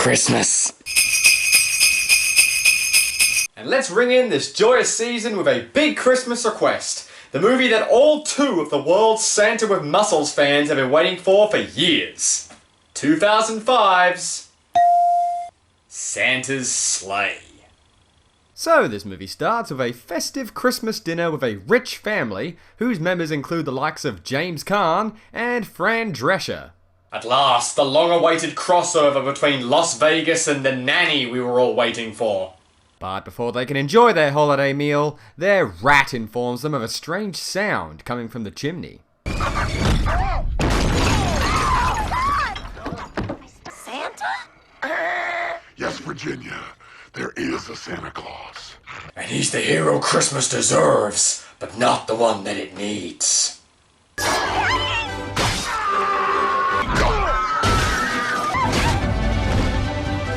Christmas. And let's ring in this joyous season with a big Christmas request. The movie that all two of the world's Santa with Muscles fans have been waiting for years. 2005's Santa's Sleigh. So this movie starts with a festive Christmas dinner with a rich family whose members include the likes of James Caan and Fran Drescher. At last, the long-awaited crossover between Las Vegas and the nanny we were all waiting for. But before they can enjoy their holiday meal, their rat informs them of a strange sound coming from the chimney. Santa? Yes, Virginia, there is a Santa Claus. And he's the hero Christmas deserves, but not the one that it needs.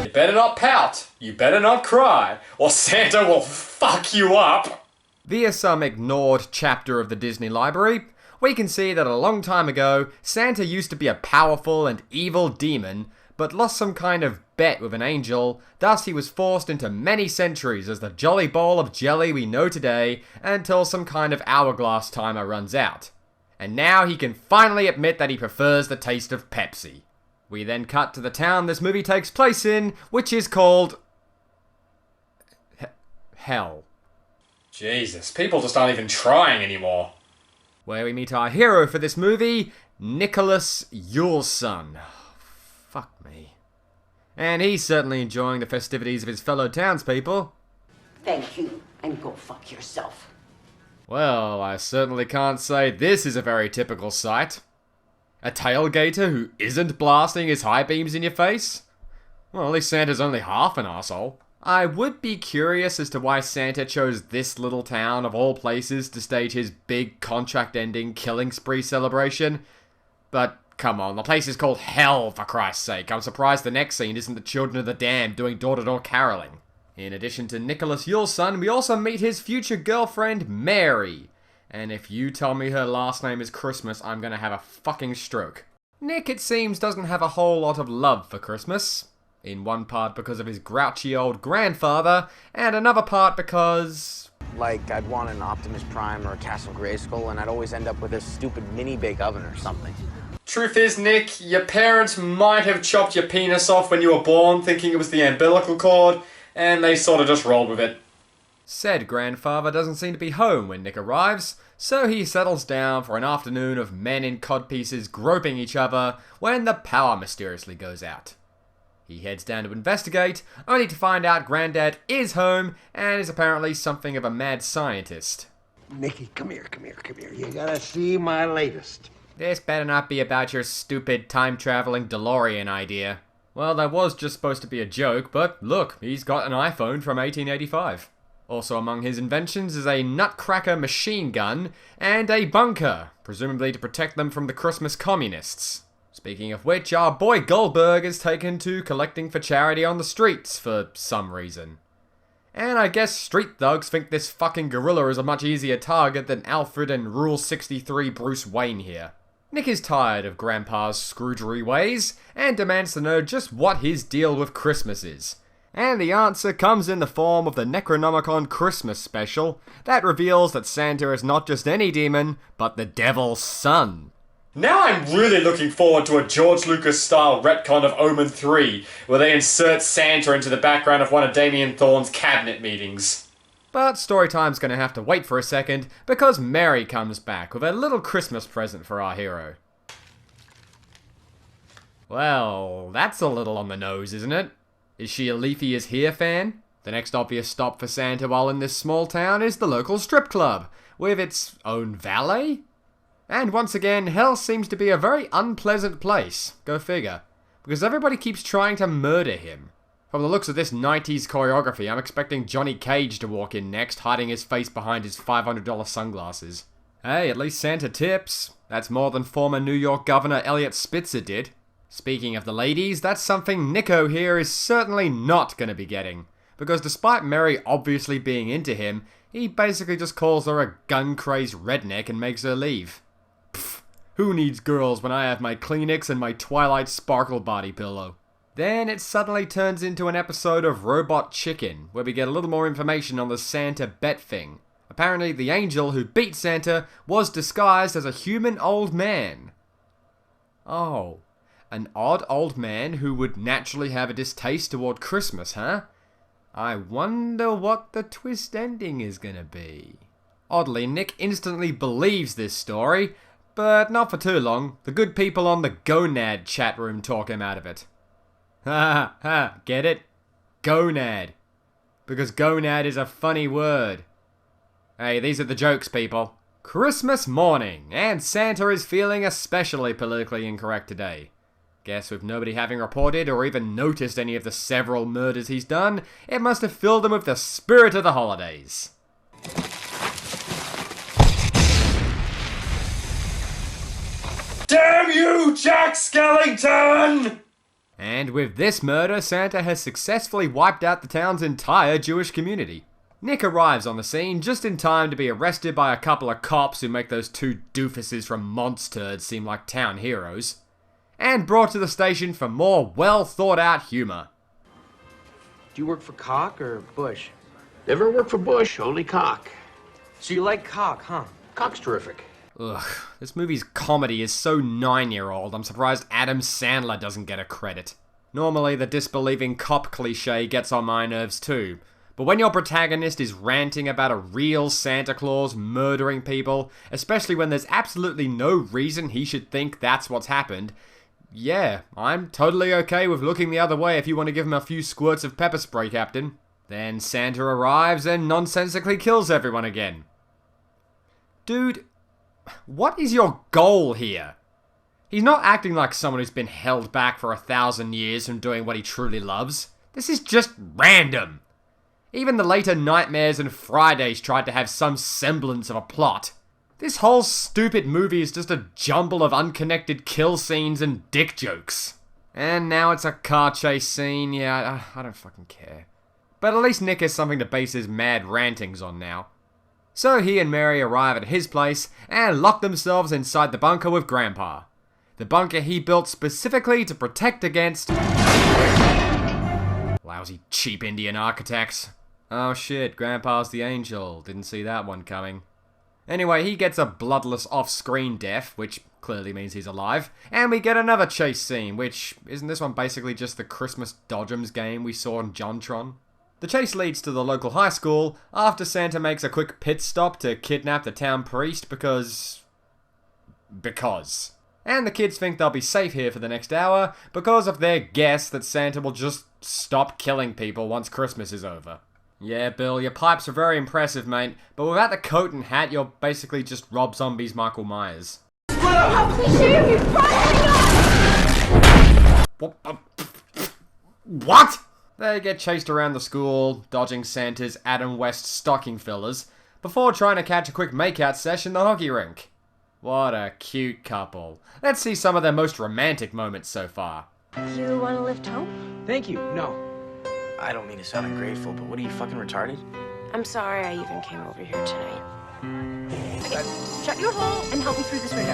You better not pout, you better not cry, or Santa will fuck you up. Via some ignored chapter of the Disney library, we can see that a long time ago, Santa used to be a powerful and evil demon, but lost some kind of bet with an angel, thus he was forced into many centuries as the jolly ball of jelly we know today until some kind of hourglass timer runs out. And now he can finally admit that he prefers the taste of Pepsi. We then cut to the town this movie takes place in, which is called... Hell. Jesus, people just aren't even trying anymore. Where we meet our hero for this movie, Nicholas Yuleson. Fuck me. And he's certainly enjoying the festivities of his fellow townspeople. Thank you, and go fuck yourself. Well, I certainly can't say this is a very typical sight. A tailgater who isn't blasting his high beams in your face? Well, at least Santa's only half an arsehole. I would be curious as to why Santa chose this little town of all places to stage his big contract-ending killing spree celebration. But come on, the place is called Hell, for Christ's sake. I'm surprised the next scene isn't the Children of the Damned doing door-to-door caroling. In addition to Nicholas Yuleson, we also meet his future girlfriend, Mary. And if you tell me her last name is Christmas, I'm gonna have a fucking stroke. Nick, it seems, doesn't have a whole lot of love for Christmas. In one part because of his grouchy old grandfather, and another part because... Like, I'd want an Optimus Prime or a Castle Grayskull, and I'd always end up with a stupid mini-bake oven or something. Truth is, Nick, your parents might have chopped your penis off when you were born thinking it was the umbilical cord, and they sort of just rolled with it. Said grandfather doesn't seem to be home when Nick arrives, so he settles down for an afternoon of men in codpieces groping each other when the power mysteriously goes out. He heads down to investigate, only to find out Granddad is home and is apparently something of a mad scientist. Nicky, come here. You gotta see my latest. This better not be about your stupid time-traveling DeLorean idea. Well, that was just supposed to be a joke, but look, he's got an iPhone from 1885. Also among his inventions is a nutcracker machine gun and a bunker, presumably to protect them from the Christmas communists. Speaking of which, our boy Goldberg is taken to collecting for charity on the streets for some reason. And I guess street thugs think this fucking gorilla is a much easier target than Alfred and Rule 63 Bruce Wayne here. Nick is tired of Grandpa's scroogery ways and demands to know just what his deal with Christmas is. And the answer comes in the form of the Necronomicon Christmas special that reveals that Santa is not just any demon, but the devil's son. Now I'm really looking forward to a George Lucas-style retcon of Omen 3, where they insert Santa into the background of one of Damien Thorne's cabinet meetings. But Storytime's gonna have to wait for a second, because Mary comes back with a little Christmas present for our hero. Well, that's a little on the nose, isn't it? Is she a Leafy is Here fan? The next obvious stop for Santa while in this small town is the local strip club, with its own valet? And once again, hell seems to be a very unpleasant place, go figure, because everybody keeps trying to murder him. From the looks of this 90s choreography, I'm expecting Johnny Cage to walk in next, hiding his face behind his $500 sunglasses. Hey, at least Santa tips. That's more than former New York Governor Elliot Spitzer did. Speaking of the ladies, that's something Nico here is certainly not going to be getting, because despite Mary obviously being into him, he basically just calls her a gun-crazed redneck and makes her leave. Pfft, who needs girls when I have my Kleenex and my Twilight Sparkle body pillow? Then it suddenly turns into an episode of Robot Chicken, where we get a little more information on the Santa bet thing. Apparently, the angel who beat Santa was disguised as a human old man. Oh, an odd old man who would naturally have a distaste toward Christmas, huh? I wonder what the twist ending is gonna be. Oddly, Nick instantly believes this story, but not for too long. The good people on the Gonad chat room talk him out of it. Ha ha, get it? Gonad. Because gonad is a funny word. Hey, these are the jokes, people. Christmas morning, and Santa is feeling especially politically incorrect today. Guess with nobody having reported or even noticed any of the several murders he's done, it must have filled him with the spirit of the holidays. Damn you, Jack Skellington! And with this murder, Santa has successfully wiped out the town's entire Jewish community. Nick arrives on the scene just in time to be arrested by a couple of cops who make those two doofuses from Monsters seem like town heroes, and brought to the station for more well-thought-out humor. Do you work for Cock or Bush? Never worked for Bush, only Cock. So you like Cock, huh? Cock's terrific. Ugh, this movie's comedy is so 9-year-old, I'm surprised Adam Sandler doesn't get a credit. Normally, the disbelieving cop cliche gets on my nerves too, but when your protagonist is ranting about a real Santa Claus murdering people, especially when there's absolutely no reason he should think that's what's happened, yeah, I'm totally okay with looking the other way if you want to give him a few squirts of pepper spray, Captain. Then Santa arrives and nonsensically kills everyone again. Dude, what is your goal here? He's not acting like someone who's been held back for 1,000 years from doing what he truly loves. This is just random. Even the later Nightmares and Fridays tried to have some semblance of a plot. This whole stupid movie is just a jumble of unconnected kill scenes and dick jokes. And now it's a car chase scene, yeah, I don't fucking care. But at least Nick has something to base his mad rantings on now. So he and Mary arrive at his place and lock themselves inside the bunker with Grandpa. The bunker he built specifically to protect against lousy cheap Indian architects. Oh shit, Grandpa's the angel. Didn't see that one coming. Anyway, he gets a bloodless off-screen death, which clearly means he's alive, and we get another chase scene, which, isn't this one basically just the Christmas Dodgems game we saw in JonTron? The chase leads to the local high school after Santa makes a quick pit stop to kidnap the town priest because... And the kids think they'll be safe here for the next hour because of their guess that Santa will just stop killing people once Christmas is over. Yeah, Bill, your pipes are very impressive, mate, but without the coat and hat, you're basically just Rob Zombie's Michael Myers. How cliche of you! What? They get chased around the school, dodging Santa's Adam West stocking fillers, before trying to catch a quick makeout session in the hockey rink. What a cute couple. Let's see some of their most romantic moments so far. You want to lift hope? Thank you, no. I don't mean to sound ungrateful, but what are you, fucking retarded? I'm sorry I even came over here tonight. Okay, shut your hole and help me through this window.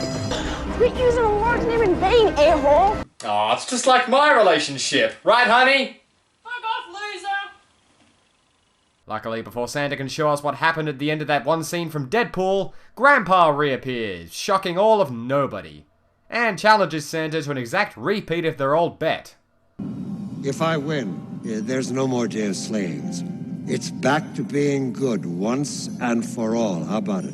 Quit using the Lord's name in vain, a-hole! Aw, it's just like my relationship, right, honey? Fuck off, loser! Luckily, before Santa can show us what happened at the end of that one scene from Deadpool, Grandpa reappears, shocking all of nobody, and challenges Santa to an exact repeat of their old bet. If I win, there's no more day of slayings. It's back to being good once and for all. How about it?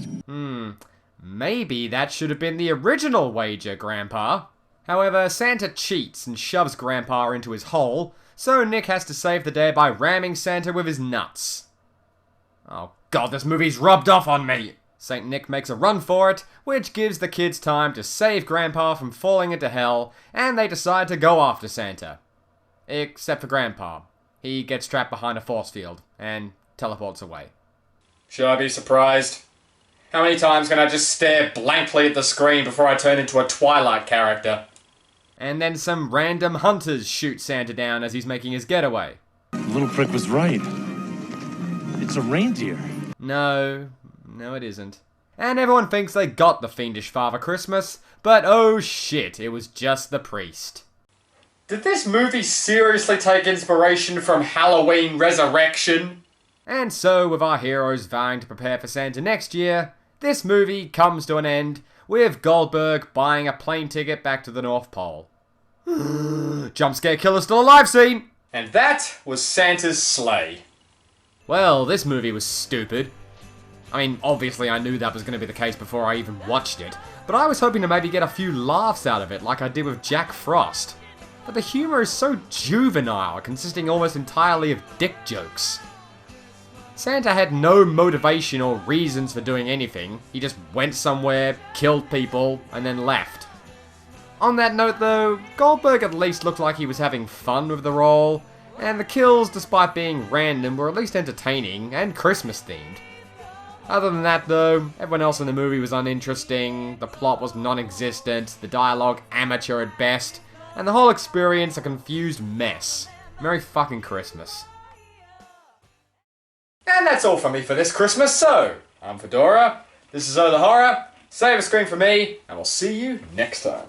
Maybe that should have been the original wager, Grandpa. However, Santa cheats and shoves Grandpa into his hole, so Nick has to save the day by ramming Santa with his nuts. Oh god, this movie's rubbed off on me! St. Nick makes a run for it, which gives the kids time to save Grandpa from falling into hell, and they decide to go after Santa. Except for Grandpa. He gets trapped behind a force field, and teleports away. Should I be surprised? How many times can I just stare blankly at the screen before I turn into a Twilight character? And then some random hunters shoot Santa down as he's making his getaway. The little prick was right. It's a reindeer. No, it isn't. And everyone thinks they got the fiendish Father Christmas, but oh shit, it was just the priest. Did this movie seriously take inspiration from Halloween Resurrection? And so, with our heroes vowing to prepare for Santa next year, this movie comes to an end with Goldberg buying a plane ticket back to the North Pole. Jump scare killer still alive scene! And that was Santa's sleigh. Well, this movie was stupid. I mean, obviously I knew that was going to be the case before I even watched it, but I was hoping to maybe get a few laughs out of it like I did with Jack Frost. But the humour is so juvenile, consisting almost entirely of dick jokes. Santa had no motivation or reasons for doing anything. He just went somewhere, killed people, and then left. On that note though, Goldberg at least looked like he was having fun with the role, and the kills, despite being random, were at least entertaining and Christmas themed. Other than that though, everyone else in the movie was uninteresting, the plot was non-existent, the dialogue amateur at best, and the whole experience a confused mess. Merry fucking Christmas. And that's all from me for this Christmas, so I'm Fedora, this is Oh the Horror, save a screen for me, and we'll see you next time.